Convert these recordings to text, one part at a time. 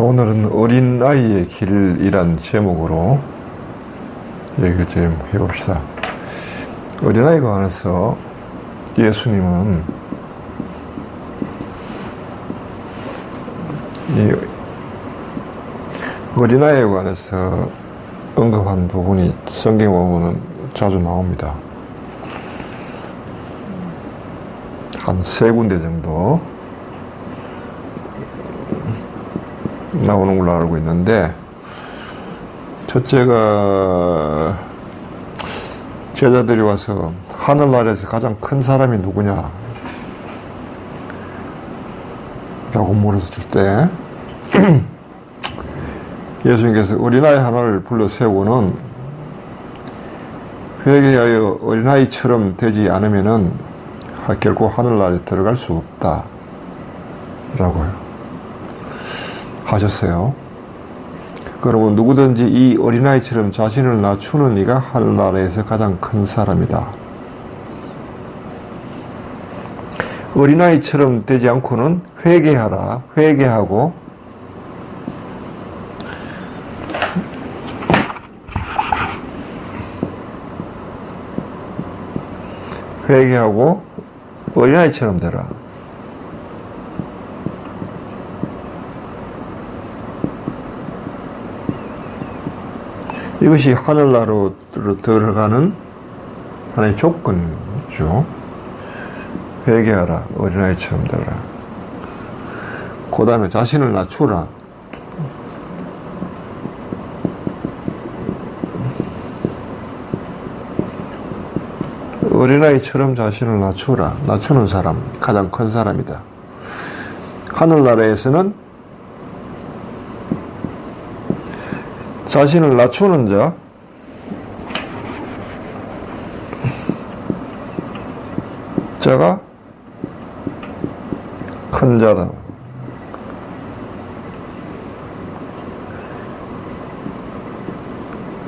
오늘은 어린아이의 길이란 제목으로 얘기를 좀 해봅시다. 어린아이가 관해서 예수님은 이 어린아이에 관해서 언급한 부분이 성경에 보면 자주 나옵니다. 한 3군데 정도 나오는 걸로 알고 있는데, 첫째가 제자들이 와서 하늘나라에서 가장 큰 사람이 누구냐 라고 물었을 때 예수님께서 어린아이 하나를 불러 세우고는 회개하여 어린아이처럼 되지 않으면은 결코 하늘나라에 들어갈 수 없다 라고 하셨어요. 그러고 누구든지 이 어린아이처럼 자신을 낮추는 이가 하늘나라에서 가장 큰 사람이다. 어린아이처럼 되지 않고는 회개하라. 회개하고 어린아이처럼 되라. 이것이 하늘나라로 들어가는 하나의 조건이죠. 회개하라. 어린아이처럼 되라. 그 다음에 자신을 낮추라. 어린아이처럼 자신을 낮추라. 낮추는 사람, 가장 큰 사람이다. 하늘나라에서는 자신을 낮추는 자가 큰 자다.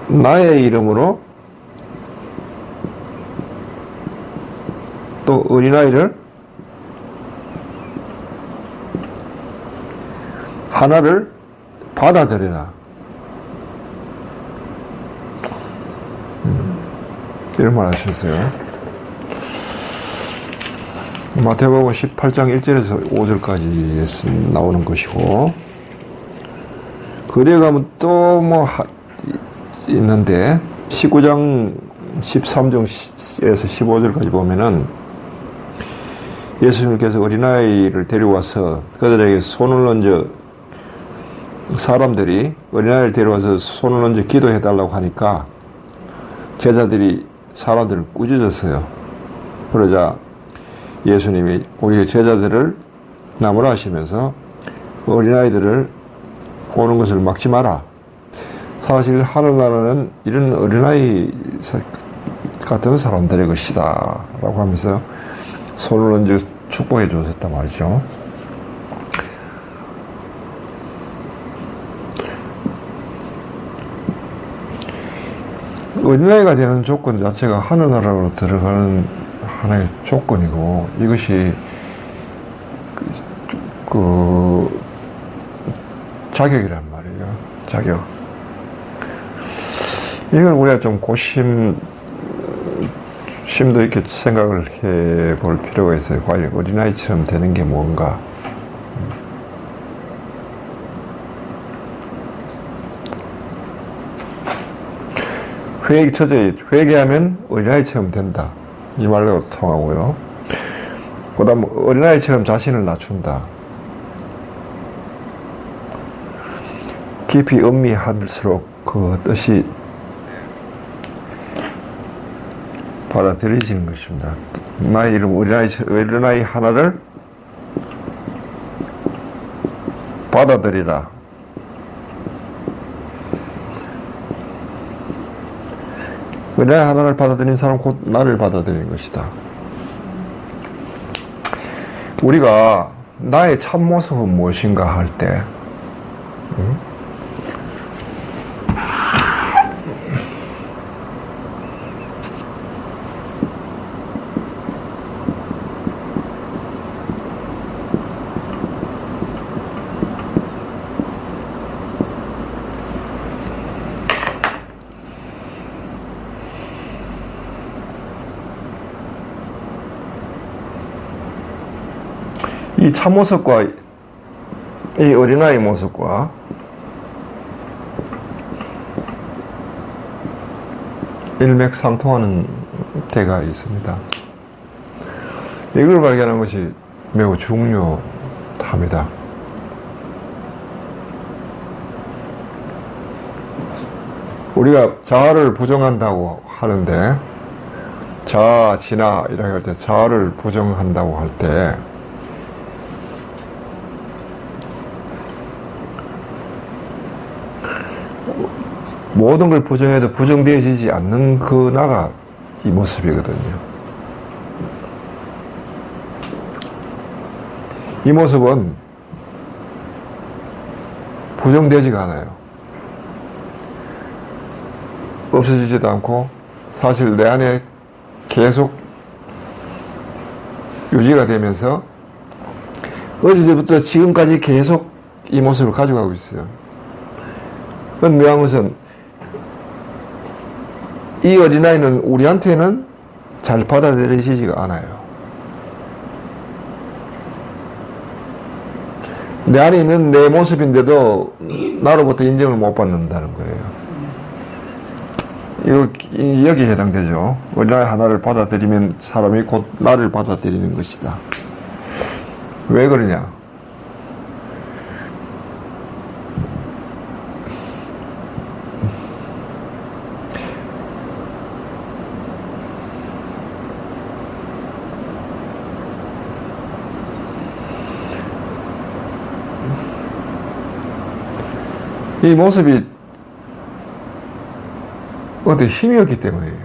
나의 이름으로 또 어린아이를 하나를 받아들이라. 이런 말 하셨어요. 마태복음 18장 1절에서 5절까지 나오는 것이고, 그대 가면 또 뭐 있는데 19장 13절에서 15절까지 보면은 예수님께서 어린아이를 데려와서 그들에게 손을 얹어, 사람들이 어린아이를 데려와서 손을 얹어 기도해 달라고 하니까 제자들이 사람들을 꾸짖었어요. 그러자 예수님이 오히려 제자들을 나무라 하시면서 어린아이들을 오는 것을 막지 마라. 사실 하늘나라는 이런 어린아이 같은 사람들의 것이다 라고 하면서 손을 얹어 축복해 주셨단 말이죠. 어린아이가 되는 조건 자체가 하늘나라로 들어가는 하나의 조건이고, 이것이 그 자격이란 말이에요. 자격. 이걸 우리가 좀 심도 있게 생각을 해 볼 필요가 있어요. 과연 어린아이처럼 되는 게 뭔가. 첫째, 회개하면 어린아이처럼 된다. 이 말로 통하고요. 그 다음, 어린아이처럼 자신을 낮춘다. 깊이 음미할수록 그 뜻이 받아들여지는 것입니다. 나의 이름 어린아이 하나를 받아들이라. 어린아이 하나를 받아들인 사람은 곧 나를 받아들이는 것이다. 우리가 나의 참모습은 무엇인가 할 때, 이 참모습과 이 어린아이 모습과 일맥상통하는 때가 있습니다. 이걸 발견하는 것이 매우 중요합니다. 우리가 자아를 부정한다고 하는데, 자아, 진아 이렇게 할 때 자아를 부정한다고 할 때 모든 걸 부정해도 부정되어지지 않는 그 나가 이 모습이거든요. 이 모습은 부정되지가 않아요. 없어지지도 않고 사실 내 안에 계속 유지가 되면서 어제부터 지금까지 계속 이 모습을 가져가고 있어요. 분명한 것은 이 어린아이는 우리한테는 잘 받아들여지지가 않아요. 내 안에 있는 내 모습인데도 나로부터 인정을 못 받는다는 거예요. 여기에 해당되죠. 어린아이 하나를 받아들이면 사람이 곧 나를 받아들이는 것이다. 왜 그러냐? 이 모습이 어떤 힘이 없기 때문이에요.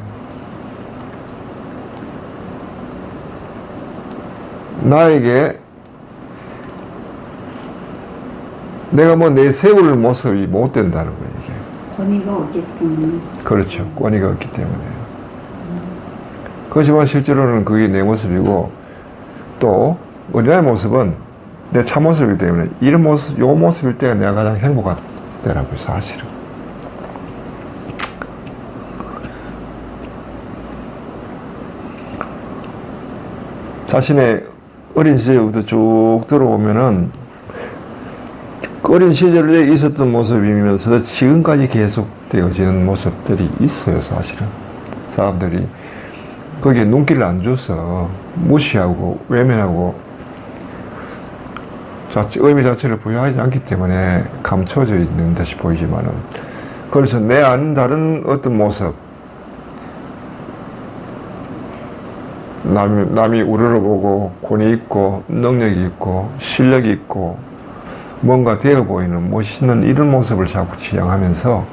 나에게 내가 뭐 내세울 모습이 못 된다는 거예요, 이게. 권위가 없기 때문에. 그렇죠. 권위가 없기 때문에. 그렇지만 실제로는 그게 내 모습이고, 또 어린아이 모습은 내 참모습이기 때문에 이런 모습, 요 모습일 때가 내가 가장 행복한 때라고요, 사실은. 자신의 어린 시절부터 쭉 들어오면은 어린 시절에 있었던 모습이면서 지금까지 계속 되어지는 모습들이 있어요, 사실은. 사람들이 거기에 눈길을 안 줘서 무시하고 외면하고 의미 자체를 부여하지 않기 때문에 감춰져 있는 듯이 보이지만은, 그래서 내 안 다른 어떤 모습, 남이 우러러보고 권위 있고 능력이 있고 실력이 있고 뭔가 되어 보이는 멋있는 이런 모습을 자꾸 지향하면서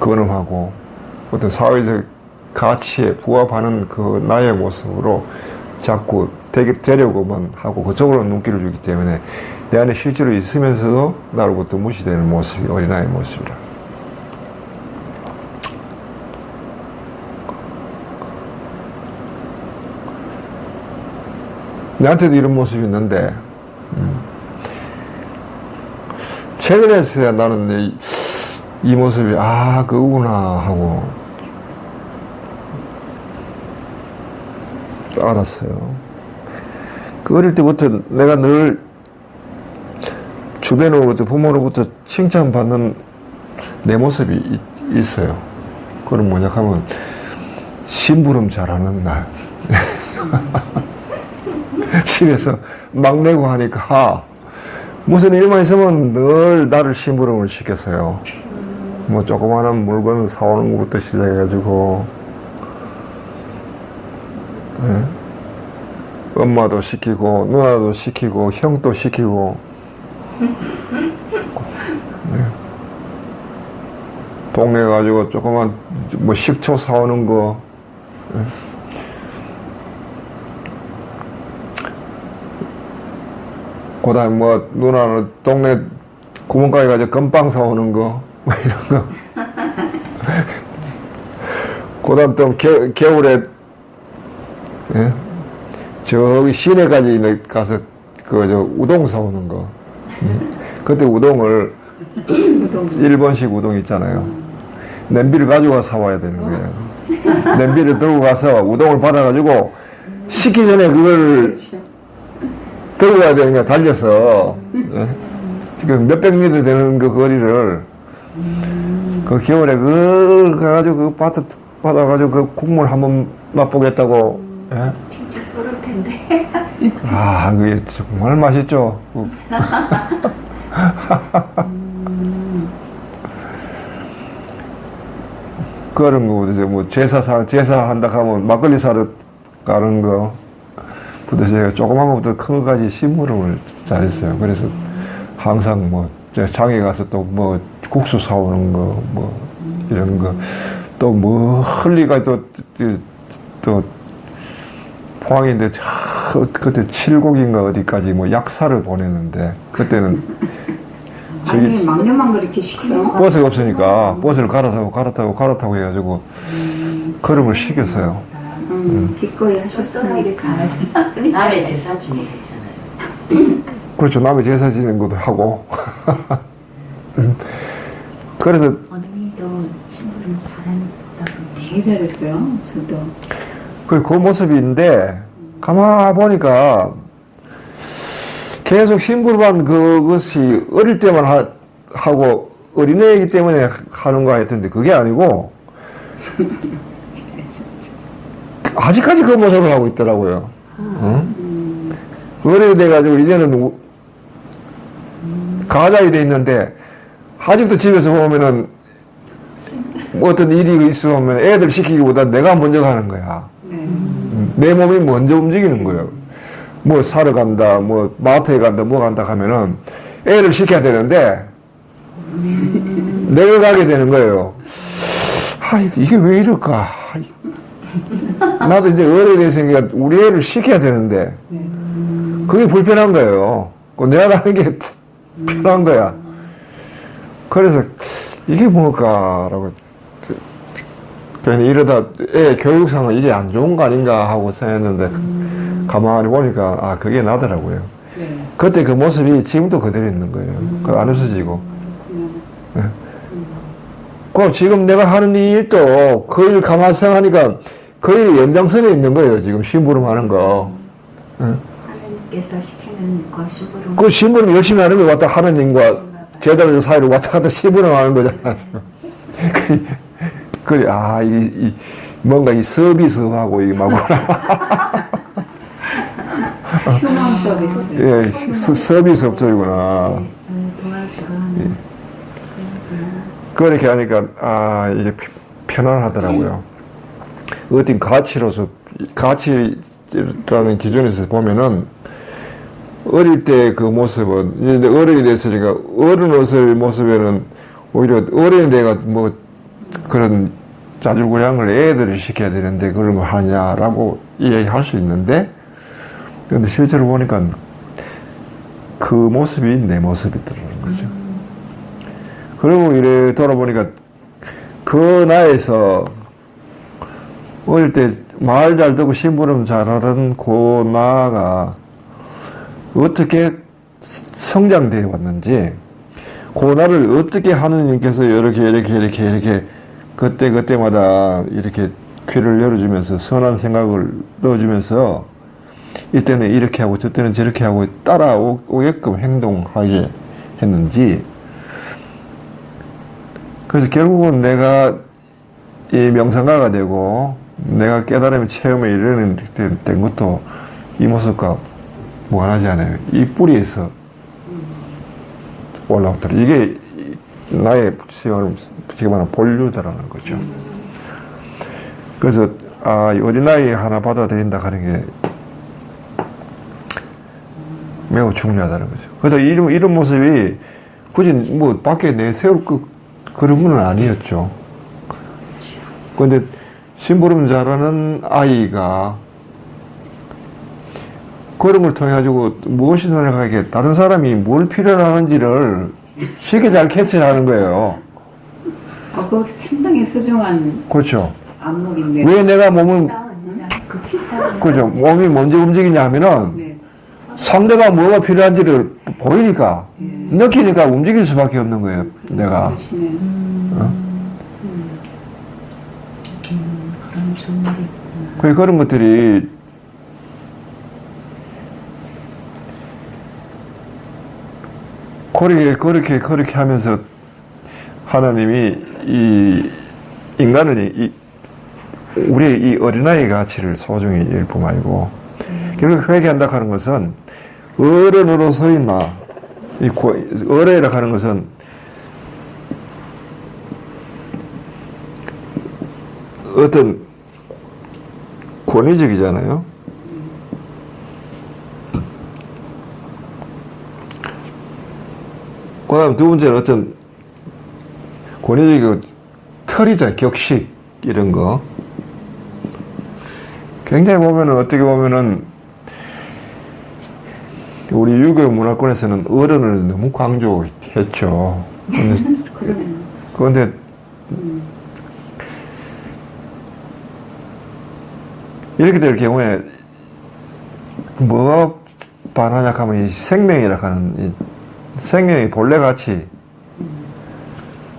근엄하고 어떤 사회적 가치에 부합하는 그 나의 모습으로 자꾸 되려고만 하고 그쪽으로 눈길을 주기 때문에 내 안에 실제로 있으면서도 나로부터 무시되는 모습이 어린아이 모습이라. 나한테도 이런 모습이 있는데, 최근에서야 나는 이 모습이, 그거구나 하고 알았어요. 그 어릴 때부터 내가 늘 주변으로부터, 부모로부터 칭찬받는 내 모습이 있어요. 그건 뭐냐 하면, 심부름 잘하는 날. 집에서 막 내고 하니까 무슨 일만 있으면 늘 나를 심부름을 시켰어요. 뭐 조그마한 물건 사오는 것부터 시작해가지고, 네. 엄마도 시키고 누나도 시키고 형도 시키고, 네. 동네 가지고 조그만 뭐 식초 사오는 거, 네. 그다음에 뭐 누나는 동네 구멍가게 가서 건빵 사오는 거, 뭐 이런 거. 그다음 또 겨울에, 예? 저기 시내까지 가서 우동 사오는 거. 그때 우동을 일본식 우동 있잖아요. 냄비를 가지고 사와야 되는 거예요. 냄비를 들고 가서 우동을 받아가지고 식기 전에 그걸 들고 가야 되는 거야, 달려서. 예? 지금 몇백 미터 되는 그 거리를, 그 겨울에 그걸 가가지고 그 받아가지고 그 국물 한번 맛보겠다고, 예? 진짜 끓을 텐데. 아, 그게 정말 맛있죠. 그런 거, 이제 뭐, 제사한다 하면 막걸리 사러 가는 거, 부터 제가 조그만 것부터 큰 것까지 심부름을 잘했어요. 그래서 항상 뭐, 장에 가서 또 뭐, 국수 사오는 거, 뭐, 이런 거, 또 뭐, 흘리가 또, 포항인데, 그때 칠곡인가 어디까지 뭐 약사를 보냈는데, 그때는 아니 막내만 그렇게 시키는 거. 버스가 없으니까 버스를 갈아타고 해가지고 걸음을 시켰어요. 기꺼이 하셨으니까. 남의 제사 지내셨잖아요. 그렇죠. 남의 제사 지내는 것도 하고. 그래서 어머니도 친구를 잘한다고. 되게 잘했어요. 저도. 그 모습인데 가만 보니까 계속 심부름한 그것이 어릴 때만 하고 어린애이기 때문에 하는 거 같은데 그게 아니고 아직까지 그 모습을 하고 있더라고요. 응? 어른이 돼가지고 이제는 가장이 돼 있는데 아직도 집에서 보면은 뭐 어떤 일이 있으면 애들 시키기보다 내가 먼저 가는 거야. 내 몸이 먼저 움직이는 거예요. 뭐 사러 간다, 뭐 마트에 간다, 뭐 간다 하면은 애를 시켜야 되는데 내가 가게 되는 거예요. 아, 이게 왜 이럴까? 나도 이제 어른이 됐으니까 우리 애를 시켜야 되는데 그게 불편한 거예요. 내가 가는 게 편한 거야. 그래서 이게 뭘까라고 괜히 이러다 애 교육상은 이게 안 좋은 거 아닌가 하고 생각했는데 가만히 보니까 아 그게 나더라고요. 네. 그때 그 모습이 지금도 그대로 있는 거예요. 그 안 없어지고. 네. 그 지금 내가 하는 이 일도 그 일 가만히 생각하니까 그 일이 연장선에 있는 거예요. 지금 심부름 하는 거. 하나님께서 시키는 거 심부름. 그 심부름 열심히 하는 거 왔다 하느님과 제자들 사이로 왔다 갔다 심부름 하는 거잖아요. 그래, 아, 뭔가 이 서비스하고 이 마구나. 휴먼 서비스. 예, 서비스 업종이구나. 도와주고 하는. 그렇게 하니까, 아, 이게 편안하더라고요. 어떤 가치라는 기준에서 보면은, 어릴 때 그 모습은, 이제 어른이 됐으니까, 어른으로서의 모습에는 오히려 어른이 내가 뭐, 그런 자질구레한 애들을 시켜야 되는데 그런 거 하냐라고 이야기할 수 있는데 근데 실제로 보니까 그 모습이 내 모습이더라는 거죠. 그리고 이래 돌아보니까 그 나이에서 어릴 때 말 잘 듣고 심부름 잘하던 그 나가 어떻게 성장되어 왔는지 그 나를 어떻게 하느님께서 이렇게 그때마다 이렇게 귀를 열어주면서 선한 생각을 넣어주면서 이때는 이렇게 하고 저때는 저렇게 하고 따라오게끔 행동하게 했는지 그래서 결국은 내가 이 명상가가 되고 내가 깨달음의 체험에 이르는 된 것도 이 모습과 무관하지 않아요. 이 뿌리에서 올라왔더라. 이게 나의 지금 말하는 본류다라는 거죠. 그래서 어린아이 하나 받아들인다 하는 게 매우 중요하다는 거죠. 그래서 이런 모습이 굳이 뭐 밖에 내세울 그런 건 아니었죠. 그런데 심부름 잘하는 아이가 그런 걸 통해 가지고 무엇이 노력하게 다른 사람이 뭘 필요하는지를 쉽게 잘 캐치하는 거예요. 그거 상당히 소중한 그렇죠. 안목인데. 왜 내가 몸을 그 비슷한. 그죠 몸이 먼저 움직이냐 하면은 네. 상대가 뭐가 필요한지를 보이니까 느끼니까 움직일 수밖에 없는 거예요. 내가. 그러시네. 그런 좋은 말이 있구나. 그런 것들이 그렇게 하면서 하나님이 이 인간을 우리의 이 어린아이 가치를 소중히 일 뿐 아니고 결국 회개한다 하는 것은 어른으로서의 나, 어른이라 하는 것은 어떤 권위적이잖아요. 그 다음 두 번째는 어떤 권위적이고 털이잖아요. 격식, 이런 거. 굉장히 보면은, 어떻게 보면은, 우리 유교 문화권에서는 어른을 너무 강조했죠. 그런데, 이렇게 될 경우에, 뭐가 반하냐 하면 이 생명이라 하는, 이 생명의 본래 가치,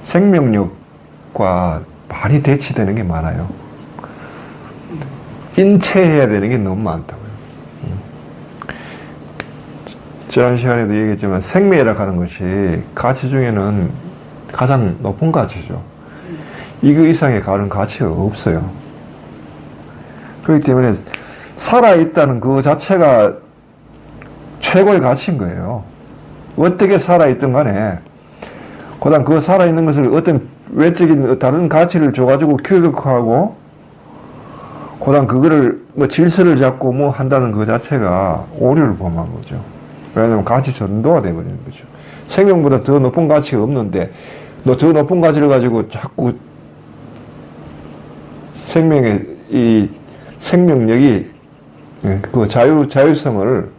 생명력과 많이 대치되는 게 많아요. 인체해야 되는 게 너무 많다고요. 지난 시간에도 얘기했지만 생명이라고 하는 것이 가치 중에는 가장 높은 가치죠. 이거 이상의 다른 가치가 없어요. 그렇기 때문에 살아있다는 그 자체가 최고의 가치인 거예요. 어떻게 살아있든 간에 그다음 그 살아있는 것을 어떤 외적인 다른 가치를 줘가지고 규격화하고 그다음 그거를 뭐 질서를 잡고 뭐 한다는 그 자체가 오류를 범한 거죠. 왜냐하면 가치 전도가 되어버리는 거죠. 생명보다 더 높은 가치가 없는데 너 더 높은 가치를 가지고 자꾸 생명의 이 생명력이 그 자율성을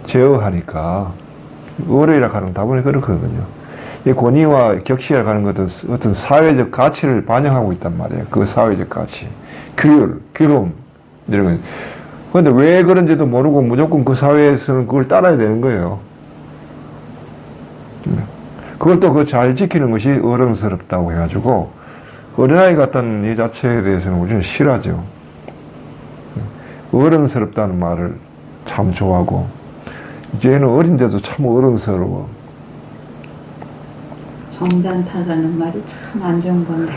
제어하니까 어른이라 하는 다분히 그렇거든요. 이 권위와 격식이라 하는 것은 어떤 사회적 가치를 반영하고 있단 말이에요. 그 사회적 가치. 규율, 규범, 이런 거. 그런데 왜 그런지도 모르고 무조건 그 사회에서는 그걸 따라야 되는 거예요. 그걸 또 그 잘 지키는 것이 어른스럽다고 해가지고, 어린아이 같다는 이 자체에 대해서는 우리는 싫어하죠. 어른스럽다는 말을 참 좋아하고, 이제는 어린데도 참 어른스러워. 점잖다라는 말이 참 안 좋은 건데.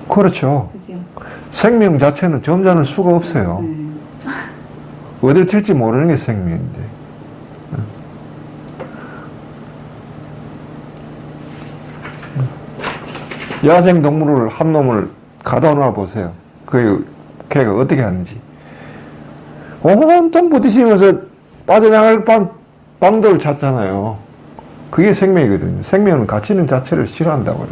그렇죠. 그죠? 생명 자체는 점잖을 수가 없어요. 어딜 튈지 모르는 게 생명인데. 야생 동물을 한 놈을 가다 놔 보세요. 걔가 어떻게 하는지. 온통 부딪히면서 빠져나갈 방도를 찾잖아요. 그게 생명이거든요. 생명은 가치는 자체를 싫어한다고요.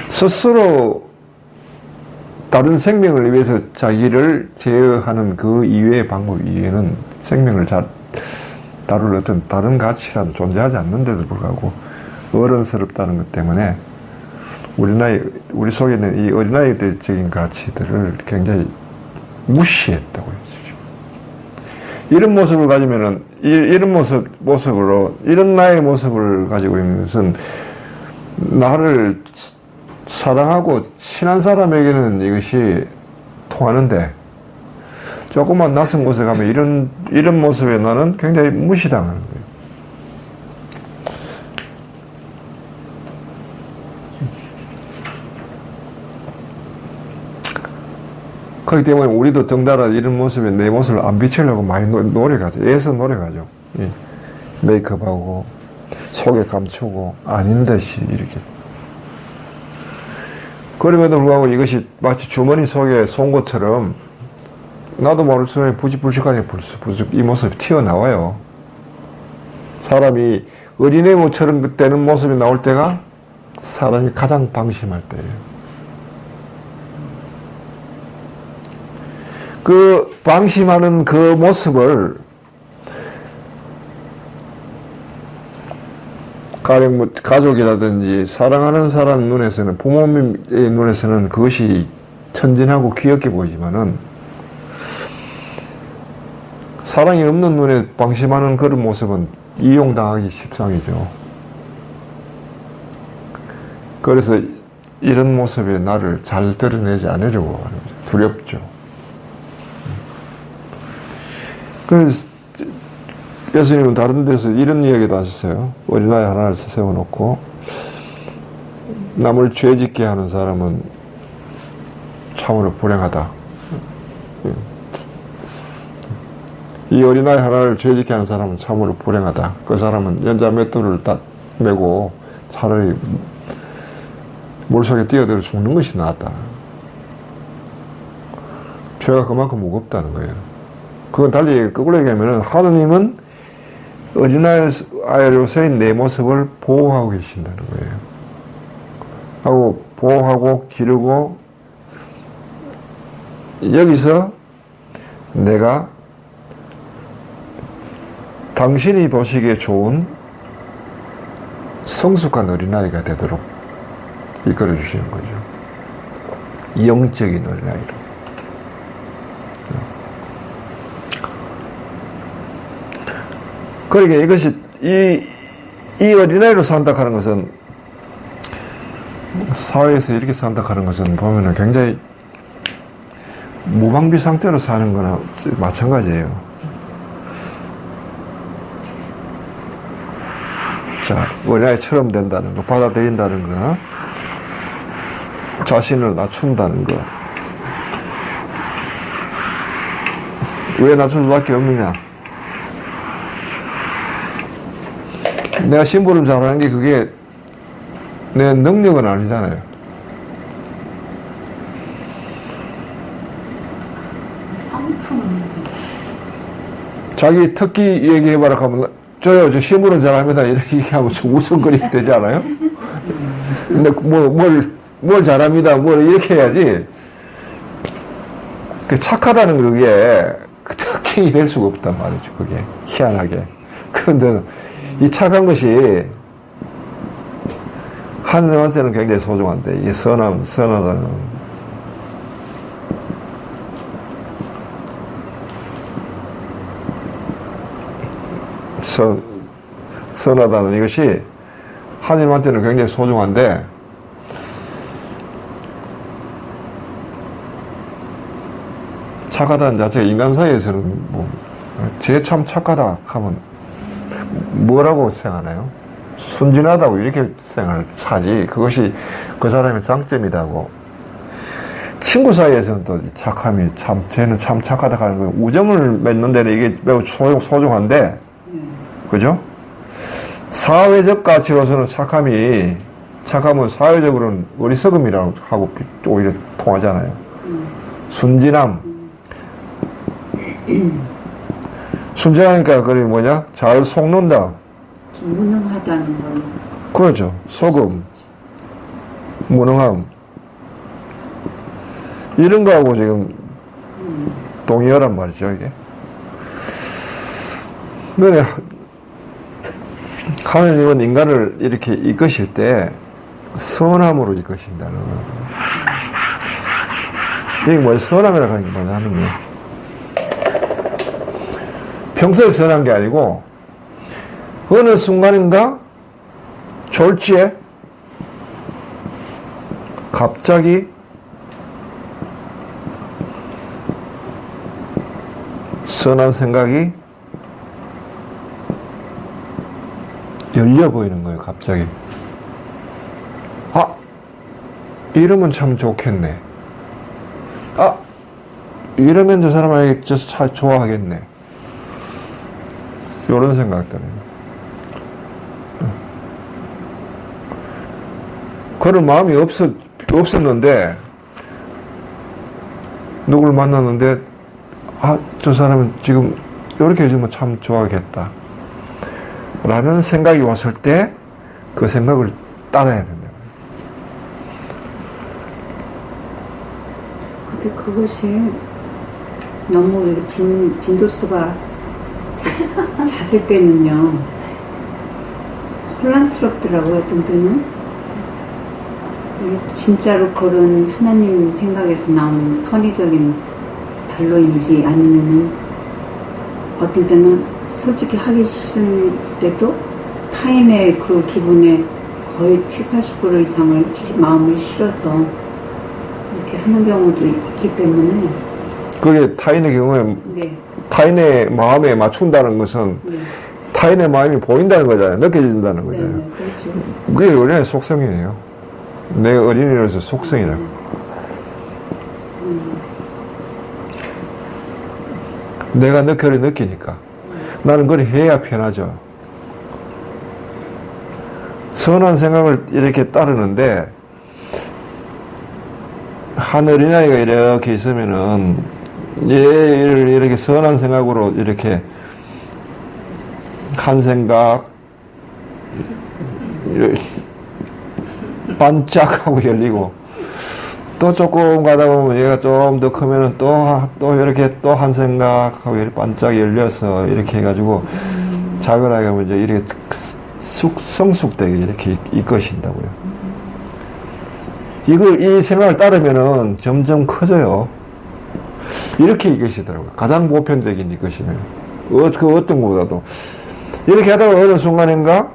스스로 다른 생명을 위해서 자기를 제어하는 그 이외의 방법 이외에는 생명을 다룰 어떤 다른 가치라도 존재하지 않는데도 불구하고 어른스럽다는 것 때문에 우리 속에 있는 이 어린아이적인 가치들을 굉장히 무시했다고 했죠. 이런 모습을 가지면은, 이런 모습으로, 이런 나의 모습을 가지고 있는 것은 나를 사랑하고 친한 사람에게는 이것이 통하는데, 조금만 낯선 곳에 가면 이런 모습에 나는 굉장히 무시당하는 거예요. 그렇기 때문에 우리도 덩달아 이런 모습에 내 모습을 안 비치려고 많이 노력하죠. 애써 노력하죠. 메이크업하고, 속에 감추고, 아닌 듯이 이렇게. 그럼에도 불구하고 이것이 마치 주머니 속에 송곳처럼 나도 모를 수에 부직불직하게 불쑥 이 모습이 튀어나와요. 사람이 어린애처럼 되는 모습이 나올 때가 사람이 가장 방심할 때예요. 그 방심하는 그 모습을 가령 뭐 가족이라든지 사랑하는 사람 눈에서는, 부모님의 눈에서는 그것이 천진하고 귀엽게 보이지만은 사랑이 없는 눈에 방심하는 그런 모습은 이용당하기 십상이죠. 그래서 이런 모습에 나를 잘 드러내지 않으려고 하는 거죠. 두렵죠. 그래서 예수님은 다른 데서 이런 이야기도 하셨어요. 어린아이 하나를 세워놓고 남을 죄짓게 하는 사람은 참으로 불행하다. 이 어린아이 하나를 죄짓게 하는 사람은 참으로 불행하다. 그 사람은 연자 맷돌을 딱 메고 차라리 물속에 뛰어들어 죽는 것이 낫다. 죄가 그만큼 무겁다는 거예요. 그건 달리 거꾸로 얘기하면 하느님은 어린아이로서의 내 모습을 보호하고 계신다는 거예요. 하고 보호하고 기르고 여기서 내가 당신이 보시기에 좋은 성숙한 어린아이가 되도록 이끌어 주시는 거죠. 영적인 어린아이로. 그러니까 이것이 이 어린아이로 산다 하는 것은 사회에서 이렇게 산다 하는 것은 보면은 굉장히 무방비 상태로 사는 거나 마찬가지예요. 자, 어린아이처럼 된다는 거, 받아들인다는 거나 자신을 낮춘다는 거. 왜 낮출 수밖에 없느냐? 내가 심부름 잘하는 게 그게 내 능력은 아니잖아요. 성품. 자기 특기 얘기해봐라 하면 저요, 저 심부름 잘합니다. 이렇게 얘기하면 좀 웃음거리게 되지 않아요? 근데 뭘 잘합니다. 뭘 이렇게 해야지. 그 착하다는 그게 그 특징이 될 수가 없단 말이죠. 그게 희한하게. 그런데 이 착한 것이 하나님한테는 굉장히 소중한데 이게 선하다는 선하다는 이것이 하나님한테는 굉장히 소중한데 착하다는 자체가 인간 사이에서는 쟤 참 착하다 하면 뭐라고 생각하나요? 순진하다고 이렇게 생각하지. 그것이 그 사람의 장점이다고. 친구 사이에서는 또 착함이 쟤는 참 착하다 하는 거예요. 우정을 맺는 데는 이게 매우 소중한데, 그죠? 사회적 가치로서는 착함은 사회적으로는 어리석음이라고 하고 오히려 통하잖아요. 순진함. 순진하니까 그게 뭐냐? 잘 속는다. 무능하다는 거. 그렇죠. 소금, 무능함. 이런 거하고 지금 동의어란 말이죠, 이게. 근데 하나님은 인간을 이렇게 이끄실 때 선함으로 이끄신다는 거예요. 이게 뭐예요? 선함이라고 하는 게 뭐냐면 평소에 선한 게 아니고 어느 순간인가 졸지에 갑자기 선한 생각이 열려 보이는 거예요. 갑자기. 아, 이러면 참 좋겠네. 아, 이러면 저 사람에게 참 좋아하겠네. 이런 생각들은. 그런 마음이 없었는데, 누구를 만났는데, 아, 저 사람은 지금 이렇게 해주면 참 좋아하겠다. 라는 생각이 왔을 때, 그 생각을 따라야 된다. 근데 그것이 너무 빈도수가 잦을 때는요, 혼란스럽더라고요, 어떤 때는. 진짜로 그런 하나님 생각에서 나오는 선의적인 발로인지 아니면은 어떤 때는 솔직히 하기 싫은데도 타인의 그 기분에 거의 70~80% 이상을 마음을 실어서 이렇게 하는 경우도 있기 때문에 그게 타인의 경우에 네. 타인의 마음에 맞춘다는 것은 네. 타인의 마음이 보인다는 거잖아요. 느껴진다는 네, 거잖아요. 그렇죠. 그게 어린아이 속성이에요. 내 어린이로서 속성이라고. 내가 그걸 느끼니까. 나는 그걸 해야 편하죠. 선한 생각을 이렇게 따르는데, 한 어린아이가 이렇게 있으면은, 얘를 이렇게 선한 생각으로 이렇게 한 생각, 반짝하고 열리고, 또 조금 가다 보면 얘가 좀 더 크면은 또 이렇게 또 한 생각하고 이렇게 반짝 열려서 이렇게 해가지고 작은 아이가 먼저 이렇게 성숙되게 이렇게 이끄신다고요. 이 생각을 따르면은 점점 커져요. 이렇게 이끄시더라고요. 가장 보편적인 이끄시면. 그 어떤 것보다도. 이렇게 하다가 어느 순간인가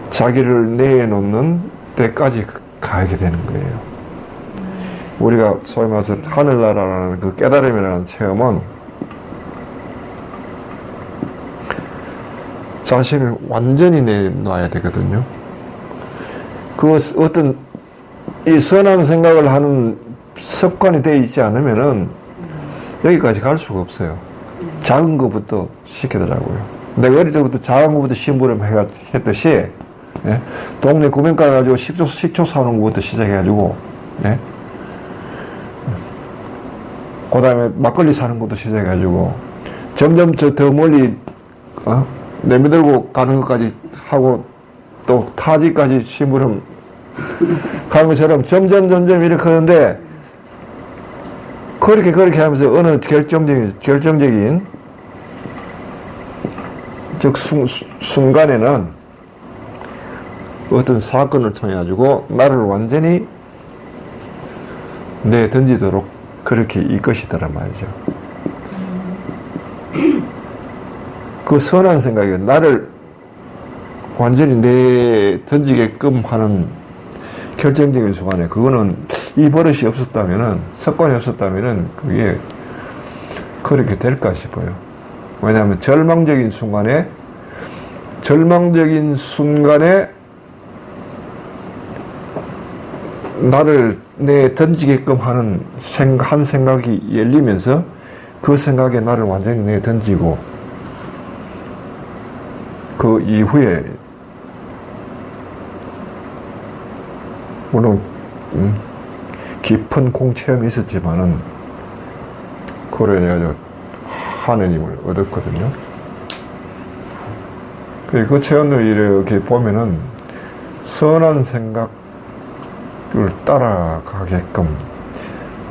자기를 내놓는 때까지 가게 되는 거예요. 우리가 소위 말해서 하늘나라라는 그 깨달음이라는 체험은 자신을 완전히 내놔야 되거든요. 그 어떤 이 선한 생각을 하는 습관이 되어 있지 않으면은 여기까지 갈 수가 없어요. 작은 것부터 시키더라고요. 내가 어릴 때부터 작은 것부터 심부름했듯이, 예? 동네 구명가 가지고 식초 사오는 것부터 시작해가지고, 예? 그 다음에 막걸리 사는 것도 시작해가지고, 점점 더 멀리, 내미들고 가는 것까지 하고, 또 타지까지 심부름 가는 것처럼 점점 이렇게 하는데, 그렇게 하면서 어느 결정적인, 즉, 순간에는 어떤 사건을 통해가지고 나를 완전히 내던지도록 그렇게 이끄시더란 말이죠. 그 선한 생각이 나를 완전히 내던지게끔 하는 결정적인 순간에 그거는 이 버릇이 없었다면은, 습관이 없었다면은 그게 그렇게 될까 싶어요. 왜냐하면 절망적인 순간에 나를 내던지게끔 하는 한 생각이 열리면서 그 생각에 나를 완전히 내던지고 그 이후에 물론 깊은 공체험이 있었지만은 그걸 해가지고 하느님을 얻었거든요. 그 체험을 이렇게 보면은 선한 생각을 따라가게끔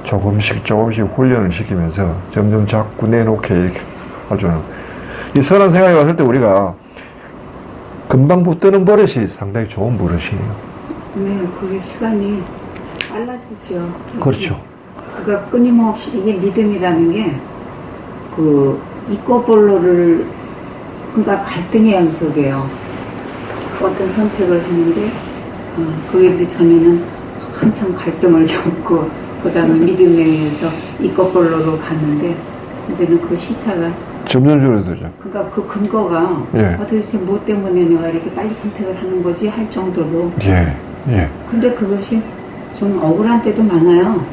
조금씩 훈련을 시키면서 점점 자꾸 내놓게 이렇게 하죠. 이 선한 생각이 왔을 때 우리가 금방 붙드는 버릇이 상당히 좋은 버릇이에요. 네, 그게 시간이 빨라지죠. 그렇죠. 그러니까 끊임없이 이게 믿음이라는 게 그 이꼬볼로를 그러니까 갈등의 연속이에요. 어떤 선택을 했는데 그게 이제 전에는 한참 갈등을 겪고 그 다음에 믿음에 의해서 이꼬볼로로 갔는데 이제는 그 시차가 점점 줄어들죠. 그러니까 그 근거가 도대체 뭐 때문에 내가 이렇게 빨리 선택을 하는 거지 할 정도로. 근데 그것이 좀 억울한 때도 많아요.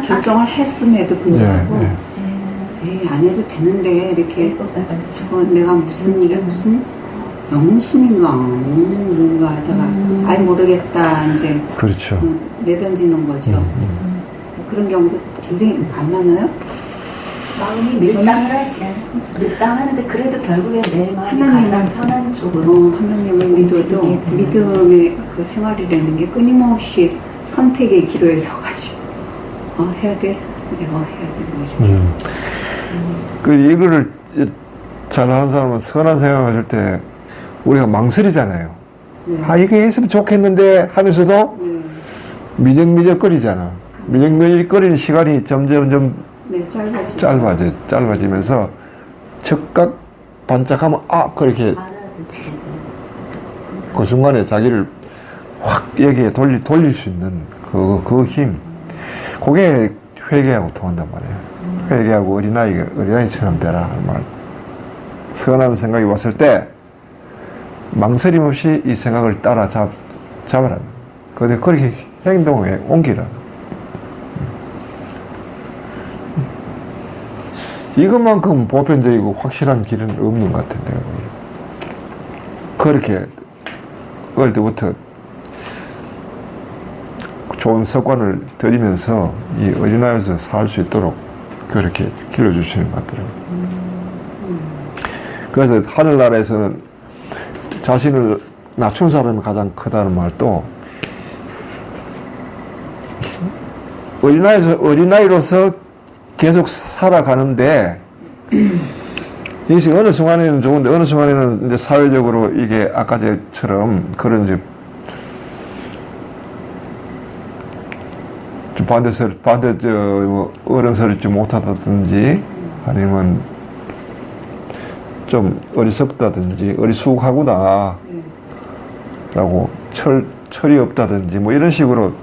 결정을 했음에도 불구하고 안 해도 되는데 이렇게 내가 이게 무슨 영신인가 뭔가 하다가 아예 모르겠다 이제 그렇죠. 내던지는 거죠. 그런 경우도 굉장히 안 많아요. 마음이 밀당을 하지. 밀당하는데 그래도 결국에 내 마음이 가장 편한 쪽으로 하나님을 믿어도 믿음의 그 생활이라는 게 끊임없이 선택의 기로에 서가지고 해야 돼, 내가 해야 돼. 그 이거를 잘하는 사람은 선한 생각을 할 때 우리가 망설이잖아요. 이게 했으면 좋겠는데 하면서도 미적미적거리잖아. 미적미적거리는 시간이 점점 짧아지면서 즉각 반짝하면 그렇게 그 순간에 자기를 확 여기에 돌릴 수 있는 그 힘, 그게 회개하고 통한단 말이에요. 회개하고 어린아이처럼 되라 하는 말. 선한 생각이 왔을 때 망설임 없이 이 생각을 잡아라. 그렇게 행동에 옮기라. 이것만큼 보편적이고 확실한 길은 없는 것 같은데요. 그렇게 어릴 때부터 좋은 습관을 들이면서 이 어린아이에서 살 수 있도록 그렇게 길러주시는 것 같더라고요. 그래서 하늘나라에서는 자신을 낮춘 사람이 가장 크다는 말도 어린아이로서 계속 살아가는데 이것이 어느 순간에는 좋은데 어느 순간에는 이제 사회적으로 이게 아까처럼 그런 이제 좀 어른 소리 못하다든지 아니면 좀 어리석다든지 어리숙하구나 라고 철이 없다든지 뭐 이런 식으로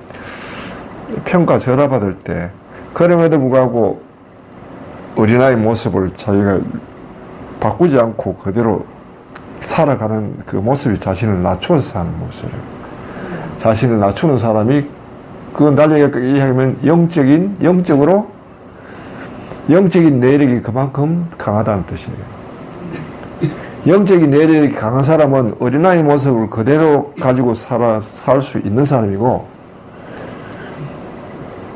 평가 절하받을 때 그럼에도 불구하고 어린아이 모습을 자기가 바꾸지 않고 그대로 살아가는 그 모습이 자신을 낮추어서 사는 모습이에요. 자신을 낮추는 사람이 그건 달리 이야기하면 영적인 내력이 그만큼 강하다는 뜻이에요. 영적인 내력이 강한 사람은 어린아이 모습을 그대로 가지고 살 수 있는 사람이고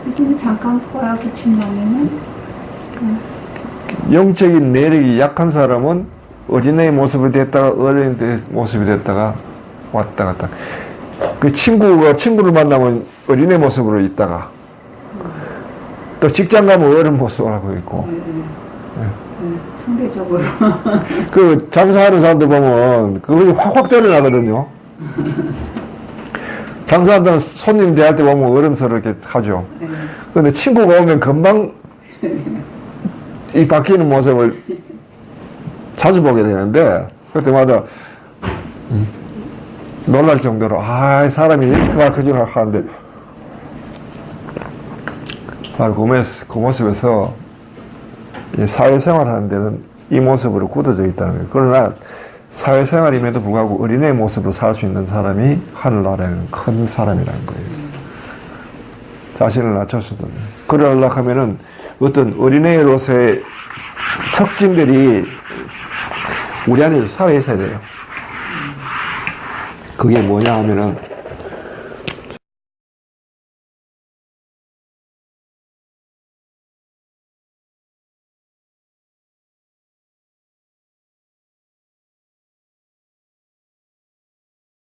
무슨 잠깐 포야 그친다면은 영적인 내력이 약한 사람은 어린아이 모습이 됐다가 어린이 모습이 됐다가 왔다 갔다. 그 친구를 만나면 어린애 모습으로 있다가 또 직장 가면 어른 모습을 하고 있고 상대적으로 그 장사하는 사람들 보면 그것이 확 드러나거든요. 장사한다는 손님 대할 때 보면 어른스럽게 하죠. 그런데 친구가 오면 금방 이 바뀌는 모습을 자주 보게 되는데 그때마다 놀랄 정도로 사람이 이렇게 바뀌어지나 하는데 그 모습에서 사회생활 하는 데는 이 모습으로 굳어져 있다는 거예요. 그러나 사회생활임에도 불구하고 어린애 모습으로 살 수 있는 사람이 하늘나라에는 큰 사람이라는 거예요. 자신을 낮췄어도 그러려고 하면은 어떤 어린애로서의 특징들이 우리 안에서 사회에 있어야 돼요. 그게 뭐냐 하면은